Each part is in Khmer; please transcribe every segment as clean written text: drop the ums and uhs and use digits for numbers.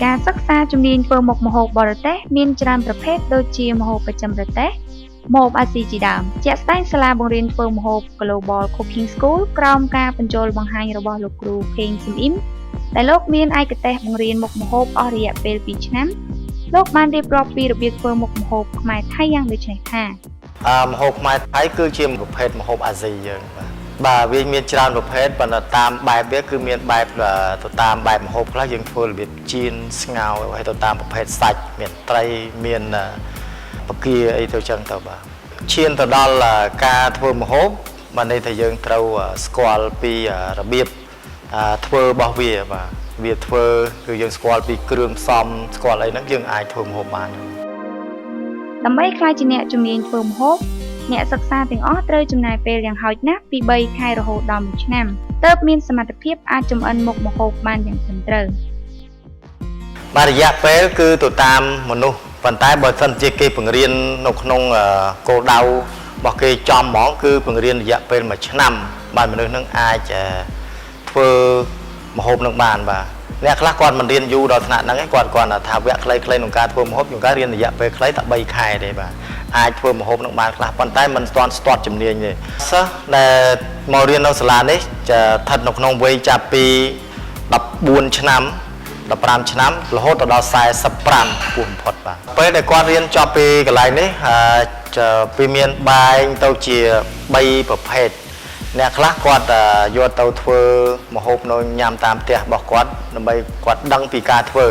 ការសិក្សាជំនាញធ្វើមុខម្ហូបបរទេសមានច្រើនប្រភេទដូចជាម្ហូបប្រចាំប្រទេសម្ហូបអាស៊ីជាដើមជាក់ស្ដែងសាលាបង្រៀនធ្វើម្ហូប Global Cooking School ក្រោមការបញ្ចូលបង្ហាញរបស់លោកគ្រូ ខេង ស៊ឹមអ៊ីម ដែលលោកមានឯកទេសបង្រៀនមុខម្ហូបអស់រយៈពេល 2 ឆ្នាំលោកបានរៀបរាប់ពីរបៀបធ្វើមុខម្ហូបខ្មែរថៃយ៉ាងដូចនេះថាម្ហូបខ្មែរថៃគឺជាប្រភេទម្ហូបអាស៊ីយើងបាទវាមានច្រើនប្រភេទប៉ុន្តែតាមបែបវាគឺមានបែបទៅតាមបែបម្ហូបខ្លះយើងធ្វើរបៀបចៀនស្ងោរហើយទៅតាមប្រភេទសាច់មានត្រីមានបកាអីទៅចឹងទៅបាទឈានទៅដល់ការធ្វើម្ហូបបានន័យថាយើងត្រូវស្គាល់ពីរបៀបធ្វើរបស់វាបាទវាធ្វើគឺយើងស្គាល់ពីគ្រឿងផ្សំស្គាល់អីហ្នឹងយើងអាចធ្វើម្ហូបបានដើម្បីក្លាយជាអ្នកជំនាញធ្វើម្ហូបអ្នកសិក្សាទាំងអស់ត្រូវចំណាយពេលយ៉ាងហោចណាស់ពី3ខែរហូតដល់1ឆ្នាំទើបមានសមត្ថភាពអាចចម្អិនមុខម្ហូបបានយ៉ាងត្រឹមត្រូវបាទរយៈពេលគឺទៅតាមមនុស្សប៉ុន្តែបើសិនជាគេបង្រៀននៅក្នុងគោលដៅរបស់គេចំហ្មងគឺបង្រៀនរយៈពេល1ឆ្នាំបាទមនុស្សនឹងអាចធ្វើម្ហូបនឹងបានបាទអ្នកខ្លះគាត់មិនរៀនយូរដល់ថ្នាក់ហ្នឹងឯងគាត់ថាវគ្គខ្លីៗក្នុងការធ្វើម្ហូបយើងក៏រៀនរយៈពេលខ្លីតែ3ខែទេបាទអាចធ្វើម្ហូបនឹងបានខ្លះប៉ុន្តែមិនស្ទាត់ជំនាញទេសិស្សដែលមករៀននៅសាលានេះស្ថិតនៅក្នុងវ័យចាប់ពី14ឆ្នាំ15ឆ្នាំរហូតដល់45ពោះបំផុតបាទពេលដែលគាត់រៀនចប់ពីកន្លែងនេះពីមានបែងទៅជា3ប្រភេទអ្នកខ្លះគាត់យកទៅធ្វើម្ហូបនៅញ៉ាំតាមផ្ទះរបស់គាត់ដើម្បីគាត់ដឹងពីការធ្វើ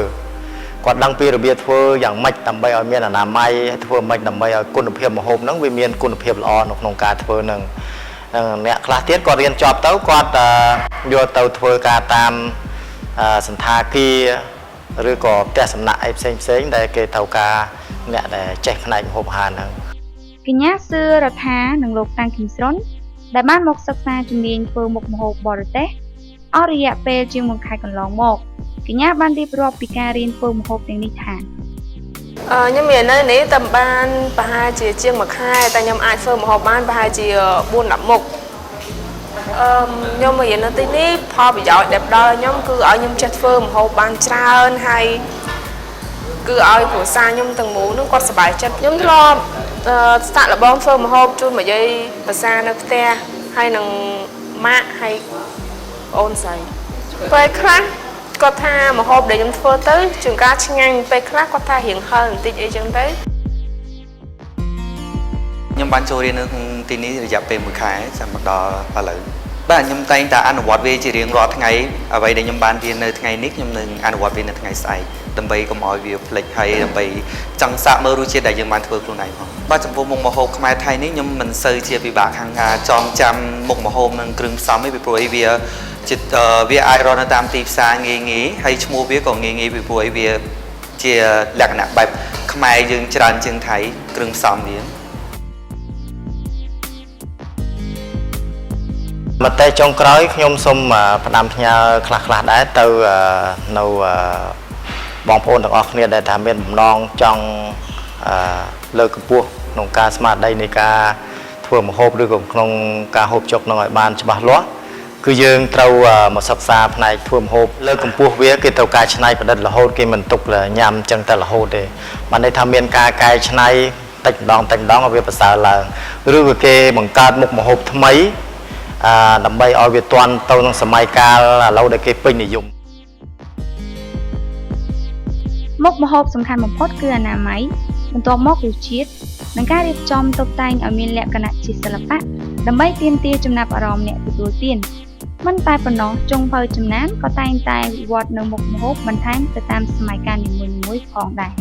គាត់ដឹងពីរបៀបធ្វើយ៉ាងម៉េចដើម្បីឲ្យមានអនាម័យធ្វើម៉េចដើម្បីឲ្យគុណភាពម្ហូបហ្នឹងវាមានគុណភាពល្អនៅក្នុងការធ្វើហ្នឹងអ្នកខ្លះទៀតគាត់រៀនចប់ទៅគាត់យកទៅធ្វើការតាមសន្តាគារឬក៏ផ្ទះសំណាក់អីផ្សេងដែលគេត្រូវការអ្នកដែលចេះផ្នែកម្ហូបអាហារហ្នឹងកញ្ញាសឿរដ្ឋានិងលោកតាំងគឹមស្រុនដែលបានមកសិក្សាជំនាញធ្វើមុខម្ហូបបរទេសអស់រយៈពេលជាង1ខែកន្លងមកកញ្ញាបានរៀបរាប់ពីការរៀនធ្វើម្ហូបទាំងនេះថាខ្ញុំមាននៅនេះតែបានប្រហែលជាង1ខែតែខ្ញុំអាចធ្វើម្ហូបបានប្រហែលជា4-10មុខខ្ញុំមករៀននៅទីនេះផលប្រយោជន៍ដែលផ្ដល់ខ្ញុំគឺឲ្យខ្ញុំចេះធ្វើម្ហូបបានច្រើនហើយគឺឲ្យគ្រួសារខ្ញុំទាំងមូលនឹងគាត់សប្បាយចិត្តខ្ញុំធ្លាប់សាក់លបងធ្វើម្ហូបជូនម្យាយភាសានៅផ្ទះហើយនឹងម៉ាក់ហើយអូនស្រីពេលខ្លះគាត់ថាម្ហូបដែលខ្ញុំធ្វើទៅជួនកាលឆ្ងាញ់ពេលខ្លះគាត់ថារៀងហឹរបន្តិចអីចឹងទៅខ្ញុំបានចូលរៀននៅក្នុងទីនេះរយៈពេល1ខែចាំមកដល់ឥឡូវបាទខ្ញុំតែងតែអនុវត្តវាជារៀងរាល់ថ្ងៃអ្វីដែលខ្ញុំបានរៀននៅថ្ងៃនេះខ្ញុំនឹងអនុវត្តវានៅថ្ងៃស្អែកដើម្បីកុំឲ្យវាភ្លេចហើយដើម្បីចង់សាកមើលរសជាតិដែលយើងបានធ្វើខ្លួនឯងផងបាទចំពោះមុខម្ហូបខ្មែរថៃនេះខ្ញុំមិនសូវជាពិបាកខាងការចងចាំមុខម្ហូបនិងគ្រឿងផ្សំទេពីព្រោះវាអាចរកនៅតាមទីផ្សារងាយហើយឈ្មោះវាក៏ងាយពីព្រោះវាជាលក្ខណៈបែបខ្មែរយើងច្រើនជាងថៃគ្រឿងផ្សំវាមកតែចុងក្រោយខ្ញុំសូមផ្ដាំផ្ញើខ្លះដែរទៅនៅបងប្អូនទាំងអស់គ្នាដែលថាមានបំណងចង់លើកកម្ពស់ក្នុងការស្មារតីនៃការធ្វើម្ហូបឬក៏ក្នុងការហូបចុកនឹងឲ្យបានច្បាស់លាស់គឺយើងត្រូវមកសិក្សាផ្នែកធ្វើម្ហូបលើកកម្ពស់វាគេត្រូវការច្នៃប្រឌិតរហូតគេមិនទុកញ៉ាំចឹងតែរហូតទេបានន័យថាមានការកែច្នៃតិចម្ដងឲ្យវាប្រសើរឡើងឬក៏គេបង្កើតមុខម្ហូបថ្មីដើម្បីឲ្យវាទាន់ទៅនឹងសម័យកាលឥឡូវដែលគេពេញនិយមមុខម្ហូបសំខាន់បំផុតគឺអនាម័យបន្ទាប់មករសជាតិនិងការរៀបចំតុបតែងឲ្យមានលក្ខណៈជាសិល្បៈដើម្បីទាមទារចំណាប់អារម្មណ៍អ្នកទទួលទានមិនតែប៉ុណ្ណោះចុងភៅចំណានក៏តែងតែវិវត្តនៅមុខម្ហូបបន្ថែមទៅតាមសម័យកាលនីមួយៗផងដែរ